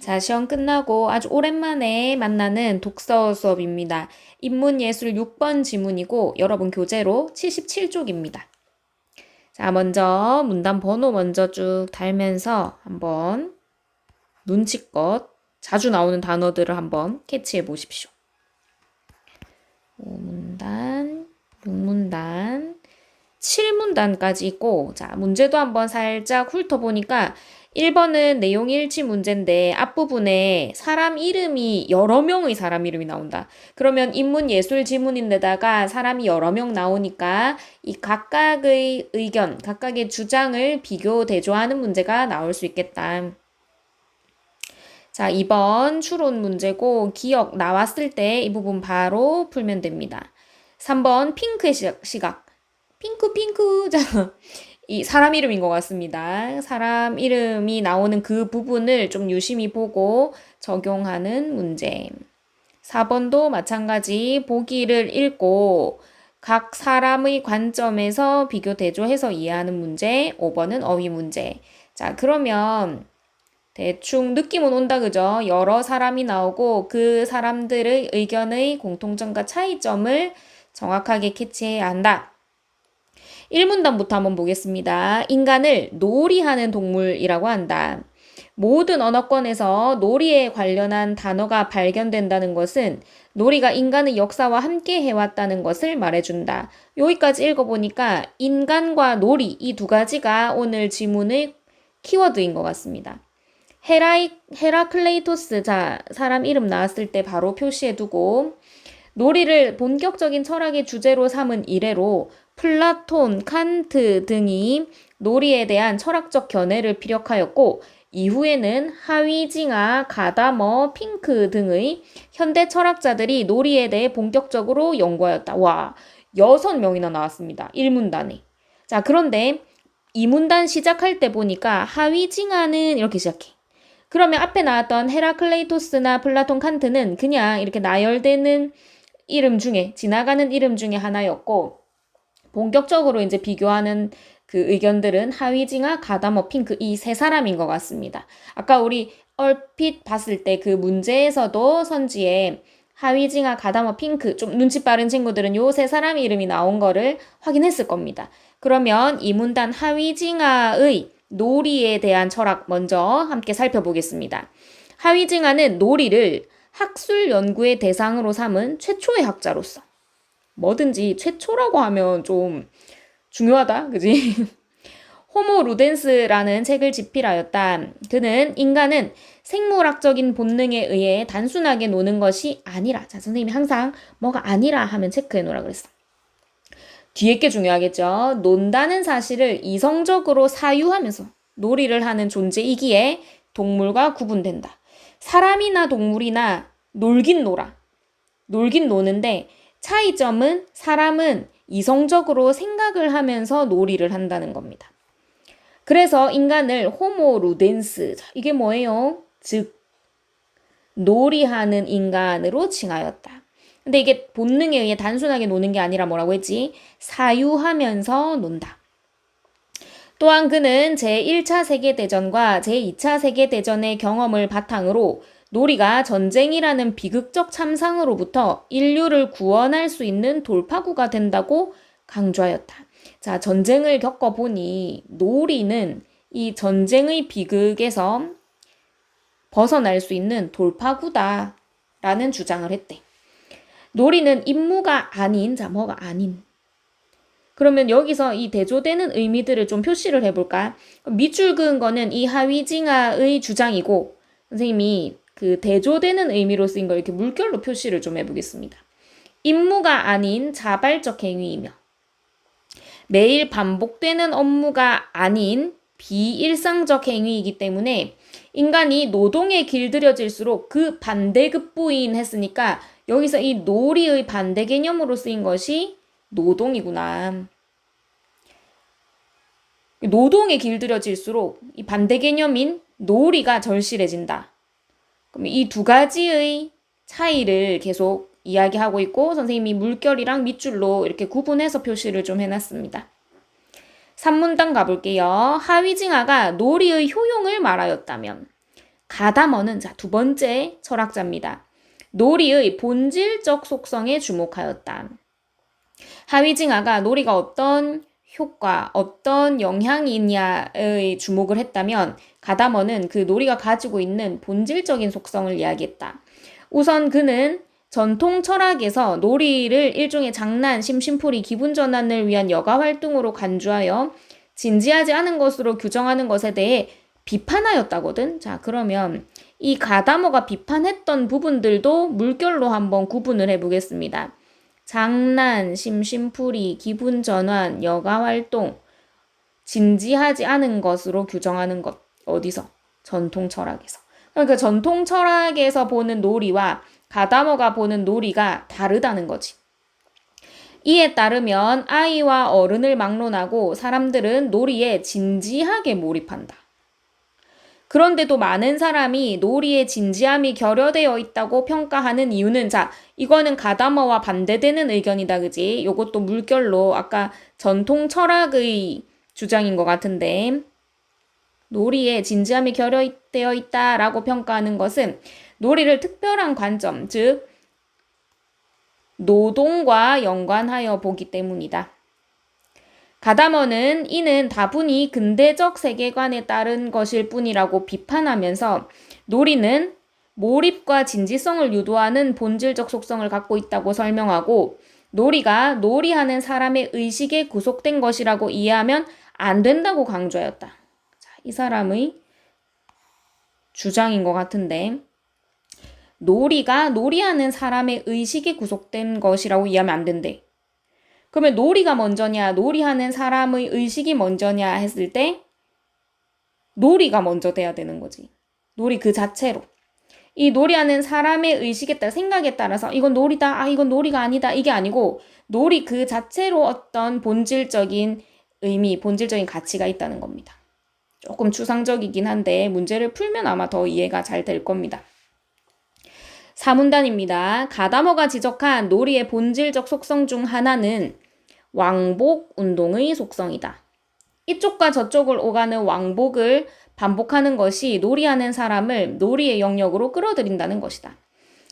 자, 시험 끝나고 아주 오랜만에 만나는 독서 수업입니다. 인문예술 6번 지문이고 여러분 교재로 77쪽입니다. 자, 먼저 문단 번호 먼저 쭉 달면서 한번 눈치껏 자주 나오는 단어들을 한번 캐치해 보십시오. 5문단, 6문단, 7문단까지 있고, 자, 문제도 한번 살짝 훑어보니까 1번은 내용 일치 문제인데 앞부분에 사람 이름이 여러 명의 사람 이름이 나온다. 그러면 인문 예술 지문인데다가 사람이 여러 명 나오니까 이 각각의 의견, 각각의 주장을 비교 대조하는 문제가 나올 수 있겠다. 자, 2번 추론 문제고 기억 나왔을 때 이 부분 바로 풀면 됩니다. 3번 핑크의 시각. 핑크. 자, 이 사람 이름인 것 같습니다. 사람 이름이 나오는 그 부분을 좀 유심히 보고 적용하는 문제. 4번도 마찬가지 보기를 읽고 각 사람의 관점에서 비교 대조해서 이해하는 문제. 5번은 어휘 문제. 자, 그러면 대충 느낌은 온다, 그죠? 여러 사람이 나오고 그 사람들의 의견의 공통점과 차이점을 정확하게 캐치해야 한다. 1문단부터 한번 보겠습니다. 인간을 놀이하는 동물이라고 한다. 모든 언어권에서 놀이에 관련한 단어가 발견된다는 것은 놀이가 인간의 역사와 함께 해왔다는 것을 말해준다. 여기까지 읽어보니까 인간과 놀이 이 두 가지가 오늘 지문의 키워드인 것 같습니다. 헤라클레이토스, 자, 사람 이름 나왔을 때 바로 표시해두고 놀이를 본격적인 철학의 주제로 삼은 이래로 플라톤, 칸트 등이 놀이에 대한 철학적 견해를 피력하였고 이후에는 하위징하, 가다머, 핑크 등의 현대 철학자들이 놀이에 대해 본격적으로 연구하였다. 와, 6명이나 나왔습니다. 1문단에. 자, 그런데 2문단 시작할 때 보니까 하위징하는 이렇게 시작해. 그러면 앞에 나왔던 헤라클레이토스나 플라톤, 칸트는 그냥 이렇게 나열되는 이름 중에, 지나가는 이름 중에 하나였고 본격적으로 이제 비교하는 그 의견들은 하위징하, 가다머, 핑크 이 세 사람인 것 같습니다. 아까 우리 얼핏 봤을 때 그 문제에서도 선지에 하위징하, 가다머, 핑크 좀 눈치 빠른 친구들은 요 세 사람 이름이 나온 거를 확인했을 겁니다. 그러면 이 문단 하위징하의 놀이에 대한 철학 먼저 함께 살펴보겠습니다. 하위징하는 놀이를 학술 연구의 대상으로 삼은 최초의 학자로서 뭐든지 최초라고 하면 좀 중요하다, 그지? 호모 루덴스라는 책을 집필하였다. 그는 인간은 생물학적인 본능에 의해 단순하게 노는 것이 아니라, 자, 선생님이 항상 뭐가 아니라 하면 체크해 놓으라 그랬어. 뒤에 게 중요하겠죠. 논다는 사실을 이성적으로 사유하면서 놀이를 하는 존재이기에 동물과 구분된다. 사람이나 동물이나 놀긴 놀아. 놀긴 노는데 차이점은 사람은 이성적으로 생각을 하면서 놀이를 한다는 겁니다. 그래서 인간을 호모 루덴스, 이게 뭐예요? 즉 놀이하는 인간으로 칭하였다. 근데 이게 본능에 의해 단순하게 노는 게 아니라 뭐라고 했지? 사유하면서 논다. 또한 그는 제1차 세계대전과 제2차 세계대전의 경험을 바탕으로 놀이가 전쟁이라는 비극적 참상으로부터 인류를 구원할 수 있는 돌파구가 된다고 강조하였다. 자, 전쟁을 겪어보니 놀이는 이 전쟁의 비극에서 벗어날 수 있는 돌파구다라는 주장을 했대. 놀이는 임무가 아닌, 자, 뭐가 아닌. 그러면 여기서 이 대조되는 의미들을 좀 표시를 해볼까? 밑줄 그은 거는 이 하위징하의 주장이고 선생님이 그 대조되는 의미로 쓰인 걸 이렇게 물결로 표시를 좀 해보겠습니다. 임무가 아닌 자발적 행위이며 매일 반복되는 업무가 아닌 비일상적 행위이기 때문에 인간이 노동에 길들여질수록 그 반대급부인 했으니까 여기서 이 놀이의 반대 개념으로 쓰인 것이 노동이구나. 노동에 길들여질수록 이 반대 개념인 놀이가 절실해진다. 그럼 이 두 가지의 차이를 계속 이야기하고 있고 선생님이 물결이랑 밑줄로 이렇게 구분해서 표시를 좀 해놨습니다. 3문단 가볼게요. 하위징하가 놀이의 효용을 말하였다면 가다머는 자, 두 번째 철학자입니다. 놀이의 본질적 속성에 주목하였다. 하위징하가 놀이가 어떤 효과, 어떤 영향이 있냐에 주목을 했다면 가다머는 그 놀이가 가지고 있는 본질적인 속성을 이야기했다. 우선 그는 전통 철학에서 놀이를 일종의 장난, 심심풀이, 기분 전환을 위한 여가 활동으로 간주하여 진지하지 않은 것으로 규정하는 것에 대해 비판하였다거든. 자, 그러면 이 가다머가 비판했던 부분들도 물결로 한번 구분을 해보겠습니다. 장난, 심심풀이, 기분 전환, 여가 활동, 진지하지 않은 것으로 규정하는 것. 어디서? 전통 철학에서. 그러니까 전통 철학에서 보는 놀이와 가다머가 보는 놀이가 다르다는 거지. 이에 따르면 아이와 어른을 막론하고 사람들은 놀이에 진지하게 몰입한다. 그런데도 많은 사람이 놀이의 진지함이 결여되어 있다고 평가하는 이유는 자, 이거는 가다머와 반대되는 의견이다, 그지? 요것도 물결로 아까 전통 철학의 주장인 것 같은데 놀이에 진지함이 결여되어 있다라고 평가하는 것은 놀이를 특별한 관점, 즉 노동과 연관하여 보기 때문이다. 가다머는 이는 다분히 근대적 세계관에 따른 것일 뿐이라고 비판하면서 놀이는 몰입과 진지성을 유도하는 본질적 속성을 갖고 있다고 설명하고 놀이가 놀이하는 사람의 의식에 구속된 것이라고 이해하면 안 된다고 강조하였다. 자, 이 사람의 주장인 것 같은데 놀이가 놀이하는 사람의 의식에 구속된 것이라고 이해하면 안 된대. 그러면 놀이가 먼저냐, 놀이하는 사람의 의식이 먼저냐 했을 때 놀이가 먼저 돼야 되는 거지. 놀이 그 자체로. 이 놀이하는 사람의 의식에 따라, 생각에 따라서 이건 놀이다, 이건 놀이가 아니다, 이게 아니고 놀이 그 자체로 어떤 본질적인 의미, 본질적인 가치가 있다는 겁니다. 조금 추상적이긴 한데 문제를 풀면 아마 더 이해가 잘 될 겁니다. 4문단입니다. 가다머가 지적한 놀이의 본질적 속성 중 하나는 왕복 운동의 속성이다. 이쪽과 저쪽을 오가는 왕복을 반복하는 것이 놀이하는 사람을 놀이의 영역으로 끌어들인다는 것이다.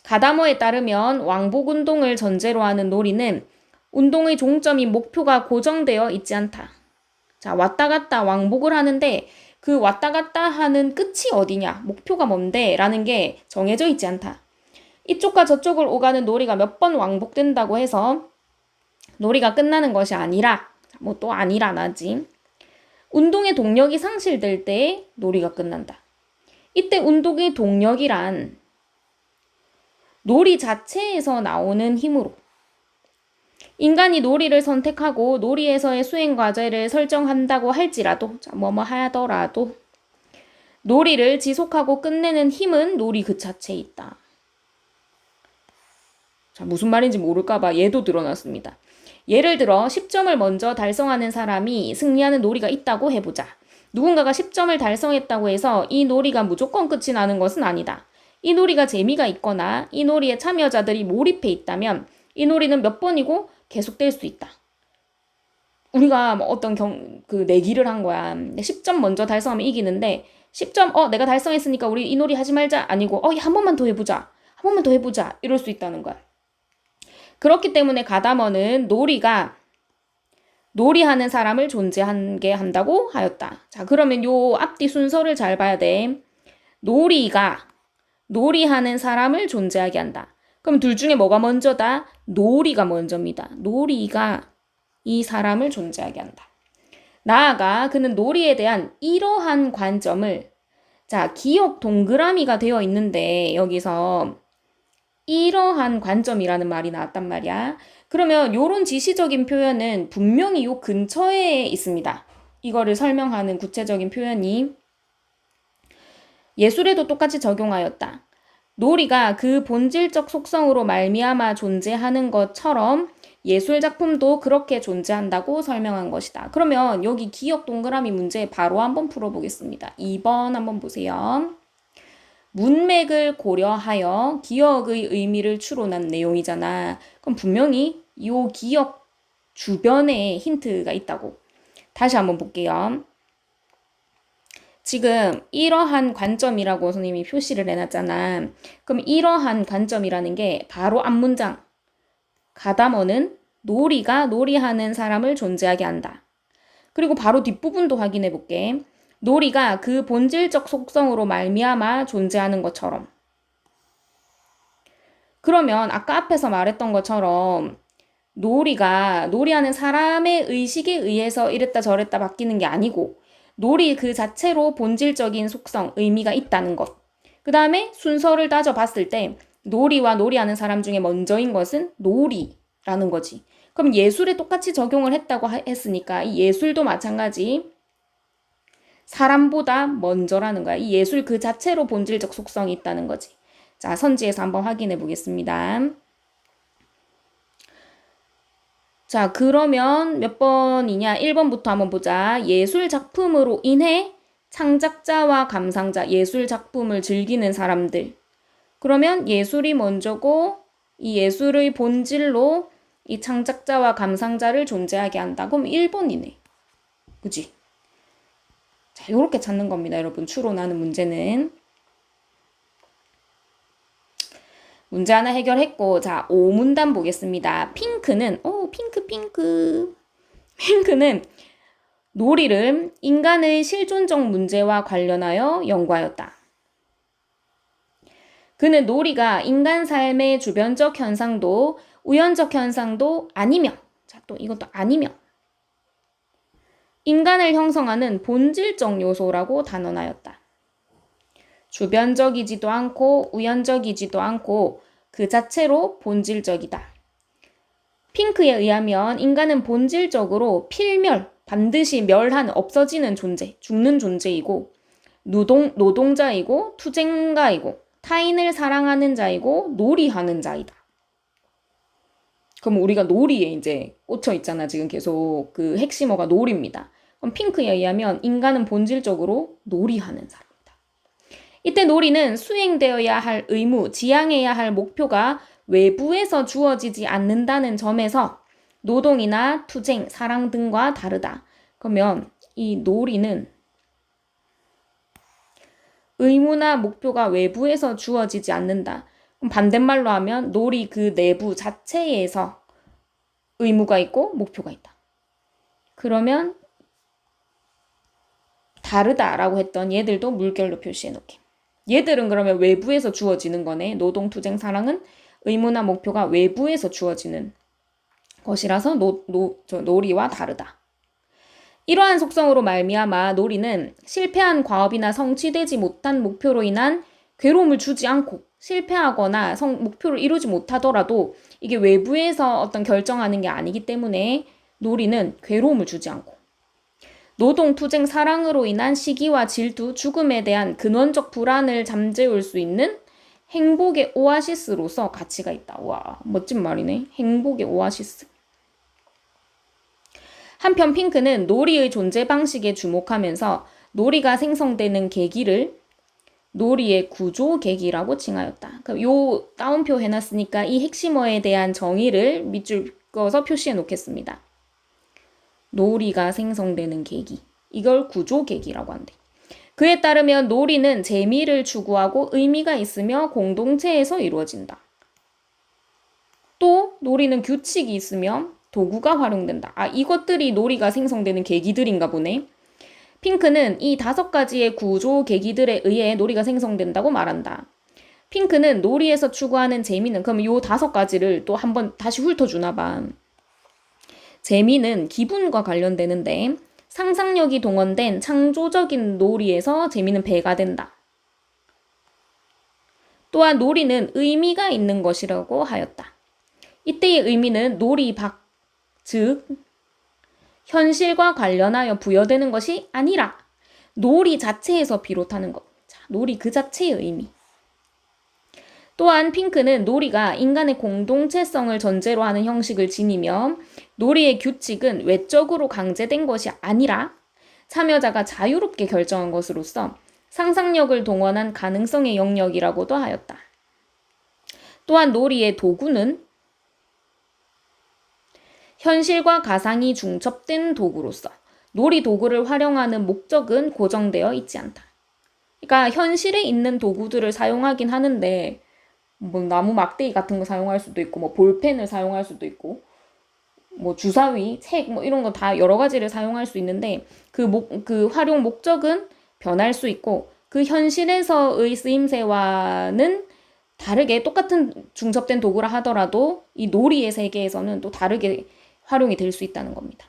가다머에 따르면 왕복 운동을 전제로 하는 놀이는 운동의 종점인 목표가 고정되어 있지 않다. 자, 왔다 갔다 왕복을 하는데 그 왔다 갔다 하는 끝이 어디냐, 목표가 뭔데 라는 게 정해져 있지 않다. 이쪽과 저쪽을 오가는 놀이가 몇 번 왕복된다고 해서 놀이가 끝나는 것이 아니라, 뭐 또 아니라나지. 운동의 동력이 상실될 때 놀이가 끝난다. 이때 운동의 동력이란 놀이 자체에서 나오는 힘으로 인간이 놀이를 선택하고 놀이에서의 수행 과제를 설정한다고 할지라도, 뭐뭐 하더라도 놀이를 지속하고 끝내는 힘은 놀이 그 자체에 있다. 자, 무슨 말인지 모를까봐 예도 들어놨습니다. 예를 들어 10점을 먼저 달성하는 사람이 승리하는 놀이가 있다고 해보자. 누군가가 10점을 달성했다고 해서 이 놀이가 무조건 끝이 나는 것은 아니다. 이 놀이가 재미가 있거나 이 놀이에 참여자들이 몰입해 있다면 이 놀이는 몇 번이고 계속될 수 있다. 우리가 어떤 내기를 한 거야. 10점 먼저 달성하면 이기는데 10점 내가 달성했으니까 우리 이 놀이 하지 말자 아니고 한 번만 더 해보자. 한 번만 더 해보자. 이럴 수 있다는 거야. 그렇기 때문에 가다머는 놀이가 놀이하는 사람을 존재하게 한다고 하였다. 자, 그러면 요 앞뒤 순서를 잘 봐야 돼. 놀이가 놀이하는 사람을 존재하게 한다. 그럼 둘 중에 뭐가 먼저다? 놀이가 먼저입니다. 놀이가 이 사람을 존재하게 한다. 나아가 그는 놀이에 대한 이러한 관점을, 자, 기억 동그라미가 되어 있는데 여기서 이러한 관점이라는 말이 나왔단 말이야. 그러면 요런 지시적인 표현은 분명히 요 근처에 있습니다. 이거를 설명하는 구체적인 표현이 예술에도 똑같이 적용하였다. 놀이가 그 본질적 속성으로 말미암아 존재하는 것처럼 예술 작품도 그렇게 존재한다고 설명한 것이다. 그러면 여기 기억 동그라미 문제 바로 한번 풀어보겠습니다. 2번 한번 보세요. 문맥을 고려하여 기억의 의미를 추론한 내용이잖아. 그럼 분명히 이 기억 주변에 힌트가 있다고. 다시 한번 볼게요. 지금 이러한 관점이라고 선생님이 표시를 해놨잖아. 그럼 이러한 관점이라는 게 바로 앞문장. 가다머는 놀이가 놀이하는 사람을 존재하게 한다. 그리고 바로 뒷부분도 확인해 볼게. 놀이가 그 본질적 속성으로 말미암아 존재하는 것처럼. 그러면 아까 앞에서 말했던 것처럼 놀이가 놀이하는 사람의 의식에 의해서 이랬다 저랬다 바뀌는 게 아니고 놀이 그 자체로 본질적인 속성, 의미가 있다는 것. 그 다음에 순서를 따져봤을 때 놀이와 놀이하는 사람 중에 먼저인 것은 놀이라는 거지. 그럼 예술에 똑같이 적용을 했다고 했으니까 이 예술도 마찬가지 사람보다 먼저라는 거야. 이 예술 그 자체로 본질적 속성이 있다는 거지. 자, 선지에서 한번 확인해 보겠습니다. 자, 그러면 몇 번이냐? 1번부터 한번 보자. 예술 작품으로 인해 창작자와 감상자, 예술 작품을 즐기는 사람들. 그러면 예술이 먼저고 이 예술의 본질로 이 창작자와 감상자를 존재하게 한다. 그럼 1번이네. 그치? 자, 요렇게 찾는 겁니다, 여러분. 추론하는 문제는. 문제 하나 해결했고, 자, 5문단 보겠습니다. 핑크는 놀이를 인간의 실존적 문제와 관련하여 연구하였다. 그는 놀이가 인간 삶의 주변적 현상도 우연적 현상도 아니며, 자, 또 이것도 아니며, 인간을 형성하는 본질적 요소라고 단언하였다. 주변적이지도 않고 우연적이지도 않고 그 자체로 본질적이다. 핑크에 의하면 인간은 본질적으로 필멸, 반드시 멸한 없어지는 존재, 죽는 존재이고 노동자이고 투쟁가이고 타인을 사랑하는 자이고 놀이하는 자이다. 그럼 우리가 놀이에 이제 꽂혀 있잖아. 지금 계속 그 핵심어가 놀이입니다. 그럼 핑크에 의하면 인간은 본질적으로 놀이하는 사람이다. 이때 놀이는 수행되어야 할 의무, 지향해야 할 목표가 외부에서 주어지지 않는다는 점에서 노동이나 투쟁, 사랑 등과 다르다. 그러면 이 놀이는 의무나 목표가 외부에서 주어지지 않는다. 그럼 반대말로 하면 놀이 그 내부 자체에서 의무가 있고 목표가 있다. 그러면 다르다라고 했던 얘들도 물결로 표시해 놓게. 얘들은 그러면 외부에서 주어지는 거네. 노동, 투쟁, 사랑은 의무나 목표가 외부에서 주어지는 것이라서 놀이와 다르다. 이러한 속성으로 말미암아 놀이는 실패한 과업이나 성취되지 못한 목표로 인한 괴로움을 주지 않고 실패하거나 목표를 이루지 못하더라도 이게 외부에서 어떤 결정하는 게 아니기 때문에 놀이는 괴로움을 주지 않고 노동, 투쟁, 사랑으로 인한 시기와 질투, 죽음에 대한 근원적 불안을 잠재울 수 있는 행복의 오아시스로서 가치가 있다. 와, 멋진 말이네. 행복의 오아시스. 한편 핑크는 놀이의 존재 방식에 주목하면서 놀이가 생성되는 계기를 놀이의 구조 계기라고 칭하였다. 요 따옴표 해놨으니까 이 핵심어에 대한 정의를 밑줄 그어서 표시해 놓겠습니다. 놀이가 생성되는 계기. 이걸 구조 계기라고 한대. 그에 따르면 놀이는 재미를 추구하고 의미가 있으며 공동체에서 이루어진다. 또 놀이는 규칙이 있으며 도구가 활용된다. 이것들이 놀이가 생성되는 계기들인가 보네. 핑크는 이 5가지의 구조 계기들에 의해 놀이가 생성된다고 말한다. 핑크는 놀이에서 추구하는 재미는 그럼 요 5가지를 또 한번 다시 훑어주나 봐. 재미는 기분과 관련되는데 상상력이 동원된 창조적인 놀이에서 재미는 배가 된다. 또한 놀이는 의미가 있는 것이라고 하였다. 이때의 의미는 놀이 밖, 즉 현실과 관련하여 부여되는 것이 아니라 놀이 자체에서 비롯하는 것. 자, 놀이 그 자체의 의미. 또한 핑크는 놀이가 인간의 공동체성을 전제로 하는 형식을 지니며 놀이의 규칙은 외적으로 강제된 것이 아니라 참여자가 자유롭게 결정한 것으로서 상상력을 동원한 가능성의 영역이라고도 하였다. 또한 놀이의 도구는 현실과 가상이 중첩된 도구로서 놀이 도구를 활용하는 목적은 고정되어 있지 않다. 그러니까 현실에 있는 도구들을 사용하긴 하는데 뭐 나무 막대기 같은 거 사용할 수도 있고 뭐 볼펜을 사용할 수도 있고 뭐 주사위, 책 뭐 이런 거 다 여러 가지를 사용할 수 있는데 그 활용 목적은 변할 수 있고 그 현실에서의 쓰임새와는 다르게 똑같은 중첩된 도구라 하더라도 이 놀이의 세계에서는 또 다르게 활용이 될 수 있다는 겁니다.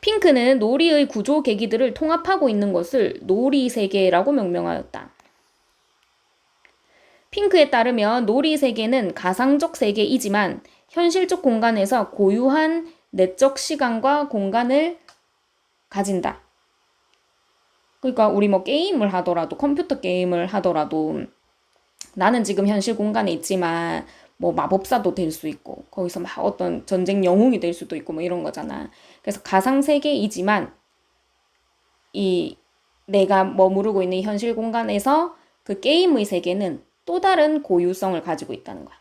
핑크는 놀이의 구조 계기들을 통합하고 있는 것을 놀이 세계라고 명명하였다. 핑크에 따르면 놀이 세계는 가상적 세계이지만 현실적 공간에서 고유한 내적 시간과 공간을 가진다. 그러니까 우리 뭐 게임을 하더라도 컴퓨터 게임을 하더라도 나는 지금 현실 공간에 있지만 뭐 마법사도 될 수 있고 거기서 막 어떤 전쟁 영웅이 될 수도 있고 뭐 이런 거잖아. 그래서 가상 세계이지만 이 내가 머무르고 있는 현실 공간에서 그 게임의 세계는 또 다른 고유성을 가지고 있다는 거야.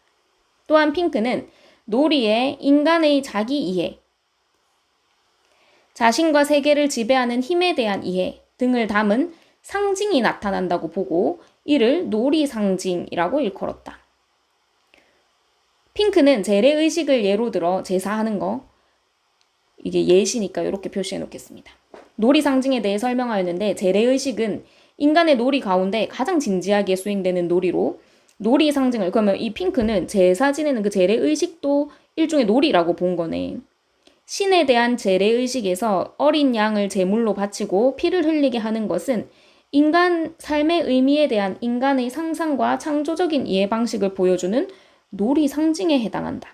또한 핑크는 놀이에 인간의 자기 이해, 자신과 세계를 지배하는 힘에 대한 이해 등을 담은 상징이 나타난다고 보고 이를 놀이 상징이라고 일컬었다. 핑크는 재래의식을 예로 들어 제사하는 거, 이게 예시니까 이렇게 표시해 놓겠습니다. 놀이 상징에 대해 설명하였는데 재래의식은 인간의 놀이 가운데 가장 진지하게 수행되는 놀이로 놀이 상징을, 그러면 이 핑크는 제사 지내는 그 재래의식도 일종의 놀이라고 본 거네. 신에 대한 재래의식에서 어린 양을 제물로 바치고 피를 흘리게 하는 것은 인간 삶의 의미에 대한 인간의 상상과 창조적인 이해 방식을 보여주는 놀이 상징에 해당한다.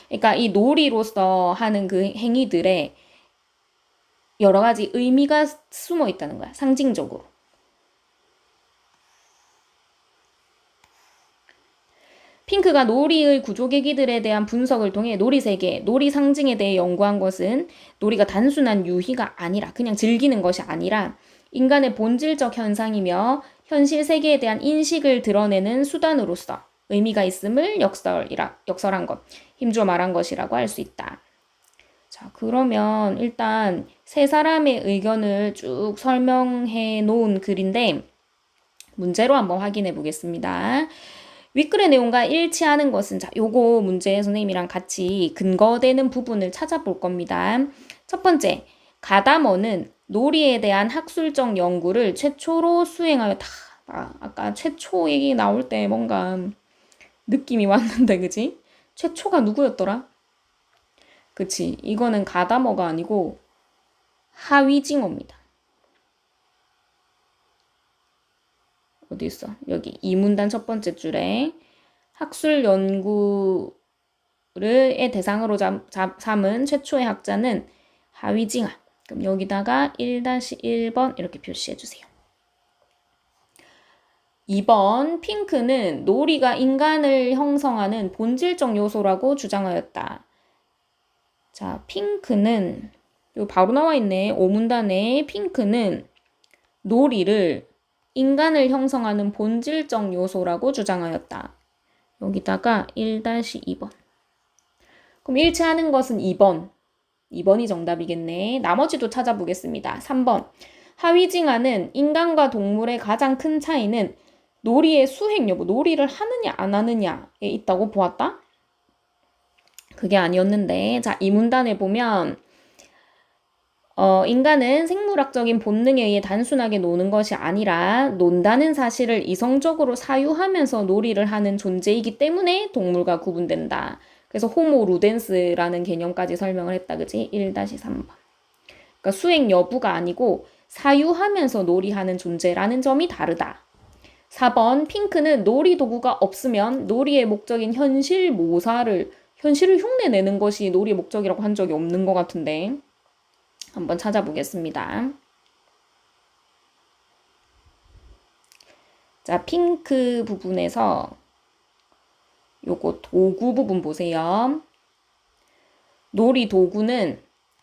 그러니까 이 놀이로서 하는 그 행위들에 여러 가지 의미가 숨어 있다는 거야. 상징적으로. 핑크가 놀이의 구조계기들에 대한 분석을 통해 놀이 세계, 놀이 상징에 대해 연구한 것은 놀이가 단순한 유희가 아니라 그냥 즐기는 것이 아니라 인간의 본질적 현상이며 현실 세계에 대한 인식을 드러내는 수단으로서 의미가 있음을 역설한 것, 힘주어 말한 것이라고 할 수 있다. 자, 그러면 일단 세 사람의 의견을 쭉 설명해 놓은 글인데 문제로 한번 확인해 보겠습니다. 윗글의 내용과 일치하는 것은, 자, 요거 문제 선생님이랑 같이 근거되는 부분을 찾아볼 겁니다. 첫 번째, 가다머는 놀이에 대한 학술적 연구를 최초로 수행하였다. 아까 최초 얘기 나올 때 뭔가 느낌이 왔는데, 그치? 최초가 누구였더라? 그치? 이거는 가다머가 아니고 하위징어입니다. 어디 있어? 여기 이 문단 첫 번째 줄에 학술 연구를 대상으로 삼은 최초의 학자는 하위징하. 그럼 여기다가 1-1번 이렇게 표시해 주세요. 2번, 핑크는 놀이가 인간을 형성하는 본질적 요소라고 주장하였다. 자, 핑크는 여기 바로 나와 있네. 5문단에 핑크는 놀이를 인간을 형성하는 본질적 요소라고 주장하였다. 여기다가 1-2번. 그럼 일치하는 것은 2번. 2번이 정답이겠네. 나머지도 찾아보겠습니다. 3번. 하위징하는 인간과 동물의 가장 큰 차이는 놀이의 수행 여부, 놀이를 하느냐 안 하느냐에 있다고 보았다? 그게 아니었는데, 자, 이 문단에 보면 인간은 생물학적인 본능에 의해 단순하게 노는 것이 아니라 논다는 사실을 이성적으로 사유하면서 놀이를 하는 존재이기 때문에 동물과 구분된다. 그래서 호모 루덴스라는 개념까지 설명을 했다. 그지? 1-3번. 그러니까 수행 여부가 아니고 사유하면서 놀이하는 존재라는 점이 다르다. 4번, 핑크는 놀이 도구가 없으면 놀이의 목적인 현실을 흉내내는 것이 놀이의 목적이라고 한 적이 없는 것 같은데 한번 찾아보겠습니다. 자, 핑크 부분에서 요거 도구 부분 보세요. 놀이 도구는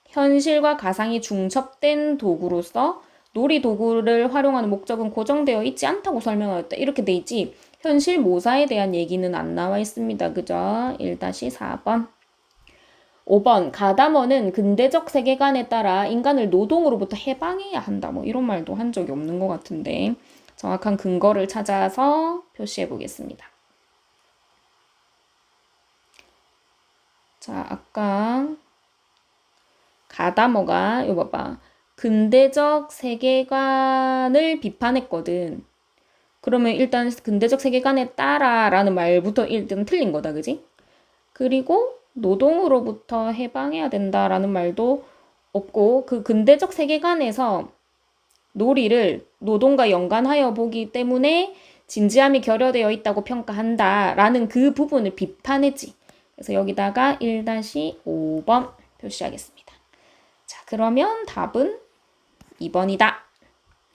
현실과 가상이 중첩된 도구로서 놀이 도구를 활용하는 목적은 고정되어 있지 않다고 설명하였다. 이렇게 돼 있지 현실 모사에 대한 얘기는 안 나와 있습니다. 그죠? 1-4번. 5번 가다머는 근대적 세계관에 따라 인간을 노동으로부터 해방해야 한다. 뭐 이런 말도 한 적이 없는 것 같은데 정확한 근거를 찾아서 표시해 보겠습니다. 자, 아까 가다머가 이거 봐봐. 근대적 세계관을 비판했거든. 그러면 일단 근대적 세계관에 따라라는 말부터 일단 틀린 거다. 그지? 그리고 노동으로부터 해방해야 된다라는 말도 없고 그 근대적 세계관에서 놀이를 노동과 연관하여 보기 때문에 진지함이 결여되어 있다고 평가한다라는 그 부분을 비판했지. 그래서 여기다가 1-5번 표시하겠습니다. 자, 그러면 답은 2번이다.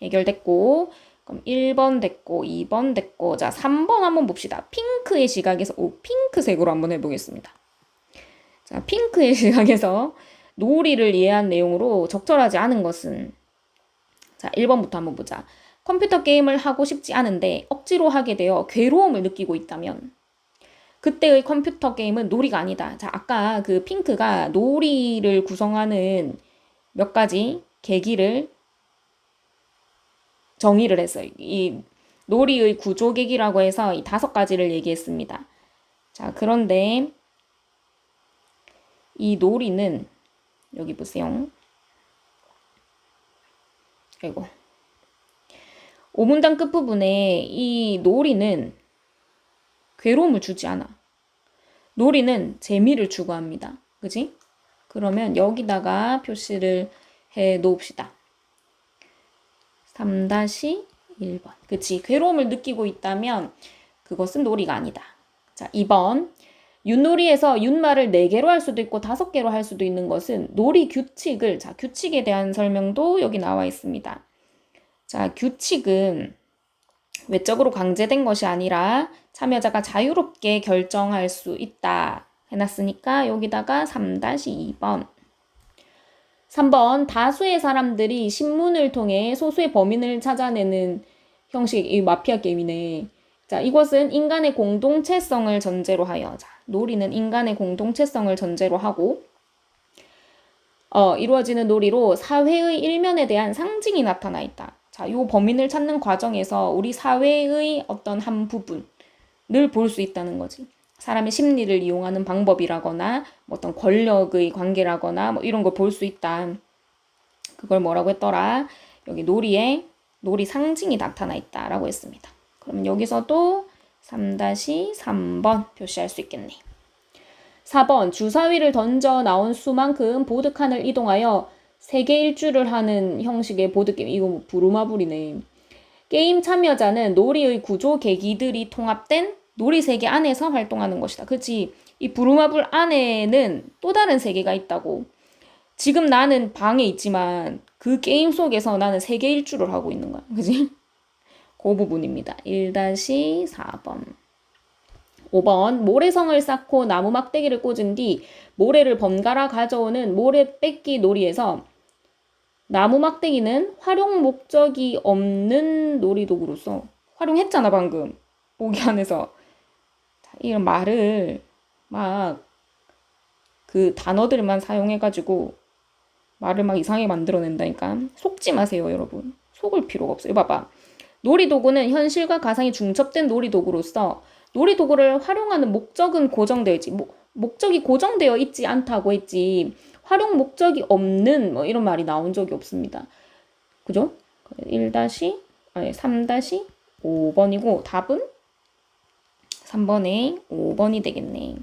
해결됐고, 그럼 1번 됐고, 2번 됐고, 자, 3번 한번 봅시다. 핑크의 시각에서, 핑크색으로 한번 해보겠습니다. 자, 핑크의 시각에서 놀이를 이해한 내용으로 적절하지 않은 것은, 자, 1번부터 한번 보자. 컴퓨터 게임을 하고 싶지 않은데 억지로 하게 되어 괴로움을 느끼고 있다면, 그때의 컴퓨터 게임은 놀이가 아니다. 자, 아까 그 핑크가 놀이를 구성하는 몇 가지 계기를 정의를 했어요. 이 놀이의 구조 계기라고 해서 이 5가지를 얘기했습니다. 자, 그런데 이 놀이는 여기 보세요. 아이고. 5문장 끝부분에 이 놀이는 괴로움을 주지 않아. 놀이는 재미를 추구합니다. 그지? 그러면 여기다가 표시를 해 놓읍시다. 3-1번. 그치? 괴로움을 느끼고 있다면 그것은 놀이가 아니다. 자, 2번. 윷놀이에서 윷말을 4개로 할 수도 있고 5개로 할 수도 있는 것은 놀이 규칙을, 자, 규칙에 대한 설명도 여기 나와 있습니다. 자, 규칙은 외적으로 강제된 것이 아니라 참여자가 자유롭게 결정할 수 있다 해놨으니까 여기다가 3-2번. 3번. 다수의 사람들이 신문을 통해 소수의 범인을 찾아내는 형식의 마피아 게임이네. 자, 이것은 인간의 공동체성을 전제로 하여, 자, 놀이는 인간의 공동체성을 전제로 하고 이루어지는 놀이로 사회의 일면에 대한 상징이 나타나 있다. 자, 요 범인을 찾는 과정에서 우리 사회의 어떤 한 부분을 볼 수 있다는 거지. 사람의 심리를 이용하는 방법이라거나 어떤 권력의 관계라거나 뭐 이런 걸 볼 수 있다. 그걸 뭐라고 했더라? 여기 놀이 상징이 나타나 있다라고 했습니다. 그럼 여기서도 3-3번 표시할 수 있겠네. 4번. 주사위를 던져 나온 수만큼 보드칸을 이동하여 세계 일주를 하는 형식의 보드게임. 이거 뭐 부루마블이네. 게임 참여자는 놀이의 구조 계기들이 통합된 놀이 세계 안에서 활동하는 것이다. 그치? 이 부루마블 안에는 또 다른 세계가 있다고. 지금 나는 방에 있지만 그 게임 속에서 나는 세계 일주를 하고 있는 거야. 그치? 그 부분입니다. 1-4번. 5번. 모래성을 쌓고 나무 막대기를 꽂은 뒤 모래를 번갈아 가져오는 모래 뺏기 놀이에서 나무 막대기는 활용 목적이 없는 놀이도구로서 활용했잖아 방금 보기 안에서. 이런 말을 막 그 단어들만 사용해가지고 말을 막 이상하게 만들어낸다니까. 속지 마세요 여러분. 속을 필요가 없어요. 봐봐. 놀이도구는 현실과 가상이 중첩된 놀이도구로서 놀이도구를 활용하는 목적은 고정되어 있지. 목적이 고정되어 있지 않다고 했지. 활용 목적이 없는 뭐 이런 말이 나온 적이 없습니다. 그죠? 3-5번이고 답은 3번에 5번이 되겠네.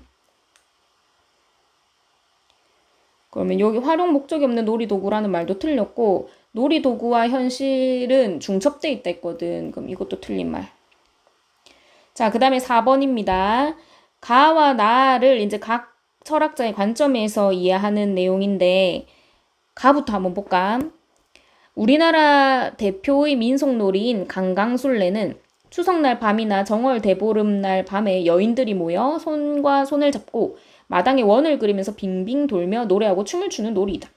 그러면 여기 활용 목적이 없는 놀이도구라는 말도 틀렸고 놀이도구와 현실은 중첩돼 있다 했거든. 그럼 이것도 틀린 말. 자, 그 다음에 4번입니다. 가와 나를 이제 각 철학자의 관점에서 이해하는 내용인데 가부터 한번 볼까? 우리나라 대표의 민속놀이인 강강술래는 추석날 밤이나 정월 대보름날 밤에 여인들이 모여 손과 손을 잡고 마당에 원을 그리면서 빙빙 돌며 노래하고 춤을 추는 놀이다.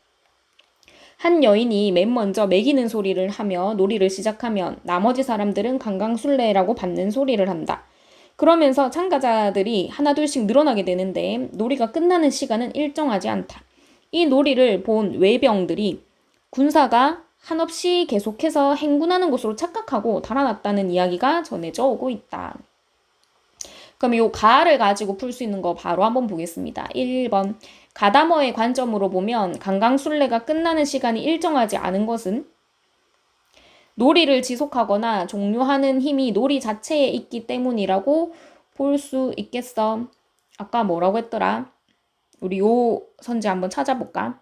한 여인이 맨 먼저 매기는 소리를 하며 놀이를 시작하면 나머지 사람들은 강강술래라고 받는 소리를 한다. 그러면서 참가자들이 하나둘씩 늘어나게 되는데 놀이가 끝나는 시간은 일정하지 않다. 이 놀이를 본 외병들이 군사가 한없이 계속해서 행군하는 곳으로 착각하고 달아났다는 이야기가 전해져 오고 있다. 그럼 이 가를 가지고 풀 수 있는 거 바로 한번 보겠습니다. 1번. 가다머의 관점으로 보면 강강술래가 끝나는 시간이 일정하지 않은 것은 놀이를 지속하거나 종료하는 힘이 놀이 자체에 있기 때문이라고 볼 수 있겠어. 아까 뭐라고 했더라? 우리 요 선지 한번 찾아볼까?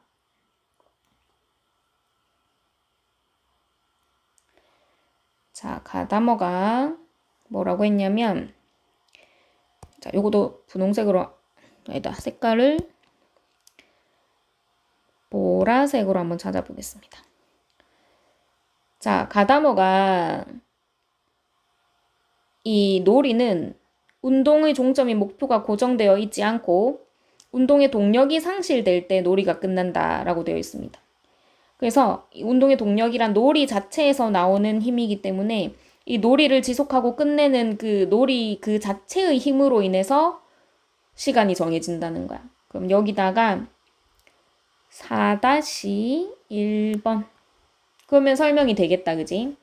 자, 가다머가 뭐라고 했냐면, 자, 요것도 분홍색으로, 아니다, 색깔을 보라색으로 한번 찾아보겠습니다. 자, 가다머가 이 놀이는 운동의 종점인 목표가 고정되어 있지 않고 운동의 동력이 상실될 때 놀이가 끝난다라고 되어 있습니다. 그래서 운동의 동력이란 놀이 자체에서 나오는 힘이기 때문에 이 놀이를 지속하고 끝내는 그 놀이 그 자체의 힘으로 인해서 시간이 정해진다는 거야. 그럼 여기다가 4-1번. 그러면 설명이 되겠다, 그지?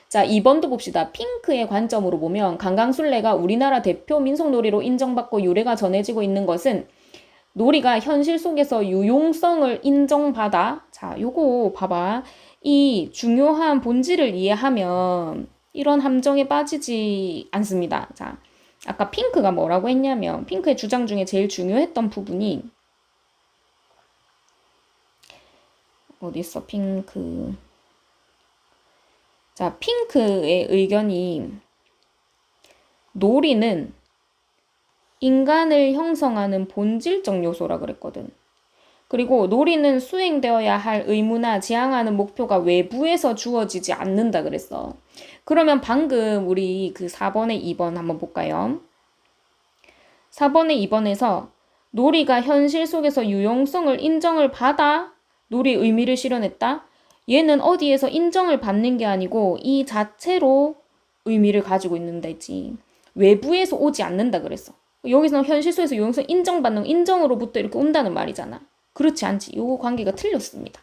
자, 2번도 봅시다. 핑크의 관점으로 보면 강강술래가 우리나라 대표 민속놀이로 인정받고 유래가 전해지고 있는 것은 놀이가 현실 속에서 유용성을 인정받아. 자, 요거 봐봐. 이 중요한 본질을 이해하면 이런 함정에 빠지지 않습니다. 자, 아까 핑크가 뭐라고 했냐면 핑크의 주장 중에 제일 중요했던 부분이 어디 있어, 핑크. 자, 핑크의 의견이 놀이는 인간을 형성하는 본질적 요소라 그랬거든. 그리고 놀이는 수행되어야 할 의무나 지향하는 목표가 외부에서 주어지지 않는다 그랬어. 그러면 방금 우리 그 4번에 2번 한번 볼까요? 4번에 2번에서 놀이가 현실 속에서 유용성을 인정을 받아 놀이의 의미를 실현했다? 얘는 어디에서 인정을 받는 게 아니고 이 자체로 의미를 가지고 있는 데지. 외부에서 오지 않는다 그랬어. 여기서는 현실 속에서 유용성 인정받는 인정으로부터 이렇게 온다는 말이잖아. 그렇지 않지. 요 관계가 틀렸습니다.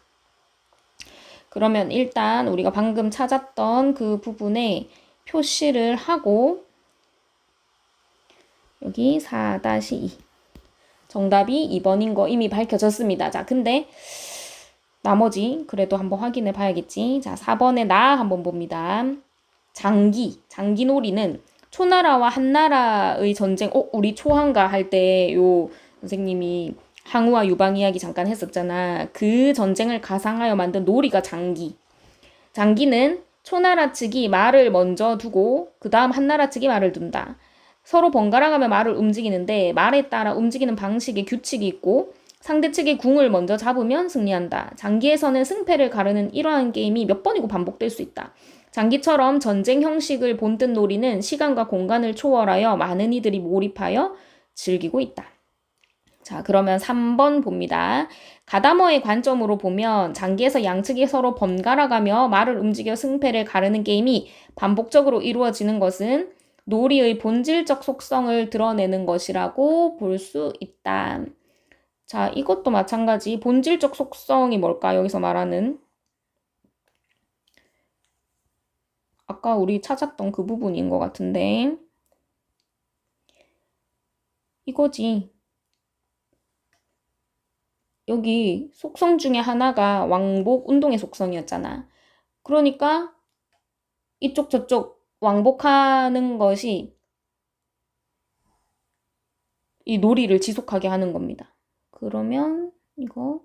그러면 일단 우리가 방금 찾았던 그 부분에 표시를 하고 여기 4-2 정답이 2번인 거 이미 밝혀졌습니다. 자, 근데 나머지 그래도 한번 확인해 봐야겠지. 자, 4번에 나 한번 봅니다. 장기놀이는 초나라와 한나라의 전쟁, 우리 초한가 할 때 요 선생님이 항우와 유방 이야기 잠깐 했었잖아. 그 전쟁을 가상하여 만든 놀이가 장기. 장기는 초나라 측이 말을 먼저 두고 그 다음 한나라 측이 말을 둔다. 서로 번갈아가며 말을 움직이는데 말에 따라 움직이는 방식에 규칙이 있고 상대 측의 궁을 먼저 잡으면 승리한다. 장기에서는 승패를 가르는 이러한 게임이 몇 번이고 반복될 수 있다. 장기처럼 전쟁 형식을 본뜬 놀이는 시간과 공간을 초월하여 많은 이들이 몰입하여 즐기고 있다. 자, 그러면 3번 봅니다. 가다머의 관점으로 보면 장기에서 양측이 서로 번갈아가며 말을 움직여 승패를 가르는 게임이 반복적으로 이루어지는 것은 놀이의 본질적 속성을 드러내는 것이라고 볼 수 있다. 자, 이것도 마찬가지. 본질적 속성이 뭘까? 여기서 말하는 아까 우리 찾았던 그 부분인 것 같은데 이거지. 여기 속성 중에 하나가 왕복 운동의 속성이었잖아. 그러니까 이쪽 저쪽 왕복하는 것이 이 놀이를 지속하게 하는 겁니다. 그러면 이거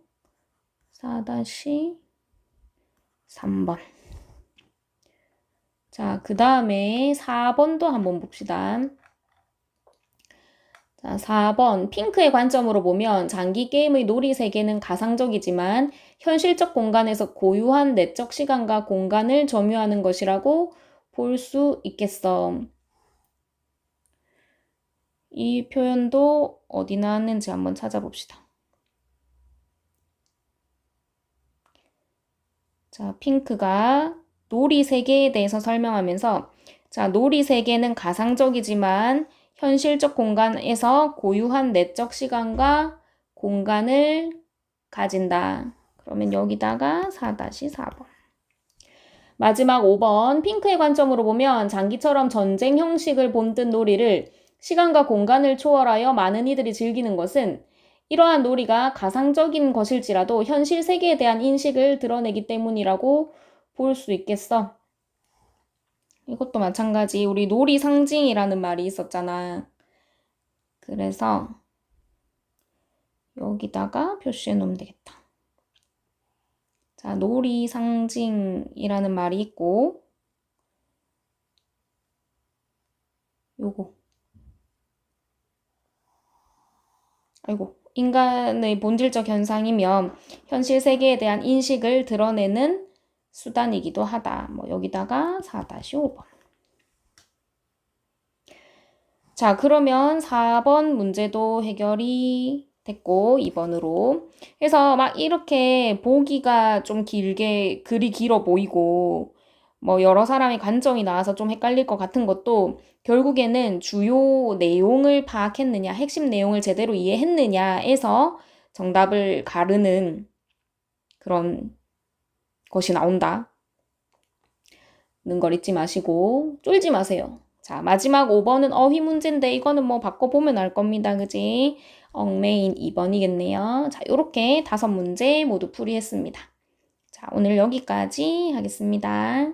4-3번. 자, 그 다음에 4번도 한번 봅시다. 자, 4번. 핑크의 관점으로 보면 장기 게임의 놀이 세계는 가상적이지만 현실적 공간에서 고유한 내적 시간과 공간을 점유하는 것이라고 볼 수 있겠어. 이 표현도 어디 나왔는지 한번 찾아봅시다. 자, 핑크가 놀이 세계에 대해서 설명하면서 자, 놀이 세계는 가상적이지만 현실적 공간에서 고유한 내적 시간과 공간을 가진다. 그러면 여기다가 4-4번. 마지막 5번. 핑크의 관점으로 보면 장기처럼 전쟁 형식을 본뜬 놀이를 시간과 공간을 초월하여 많은 이들이 즐기는 것은 이러한 놀이가 가상적인 것일지라도 현실 세계에 대한 인식을 드러내기 때문이라고 볼 수 있겠어. 이것도 마찬가지. 우리 놀이 상징이라는 말이 있었잖아. 그래서 여기다가 표시해 놓으면 되겠다. 자, 놀이 상징이라는 말이 있고 요거. 아이고. 인간의 본질적 현상이며 현실 세계에 대한 인식을 드러내는 수단이기도 하다. 뭐 여기다가 4-5번. 자, 그러면 4번 문제도 해결이 됐고 2번으로 해서 막 이렇게 보기가 좀 길게 글이 길어 보이고 뭐 여러 사람의 관점이 나와서 좀 헷갈릴 것 같은 것도 결국에는 주요 내용을 파악했느냐, 핵심 내용을 제대로 이해했느냐에서 정답을 가르는 그런 것이 나온다는 걸 잊지 마시고 쫄지 마세요. 자, 마지막 5번은 어휘 문제인데 이거는 뭐 바꿔보면 알 겁니다. 그지? 얽매인 2번이겠네요. 자, 요렇게 5문제 모두 풀이했습니다. 자, 오늘 여기까지 하겠습니다.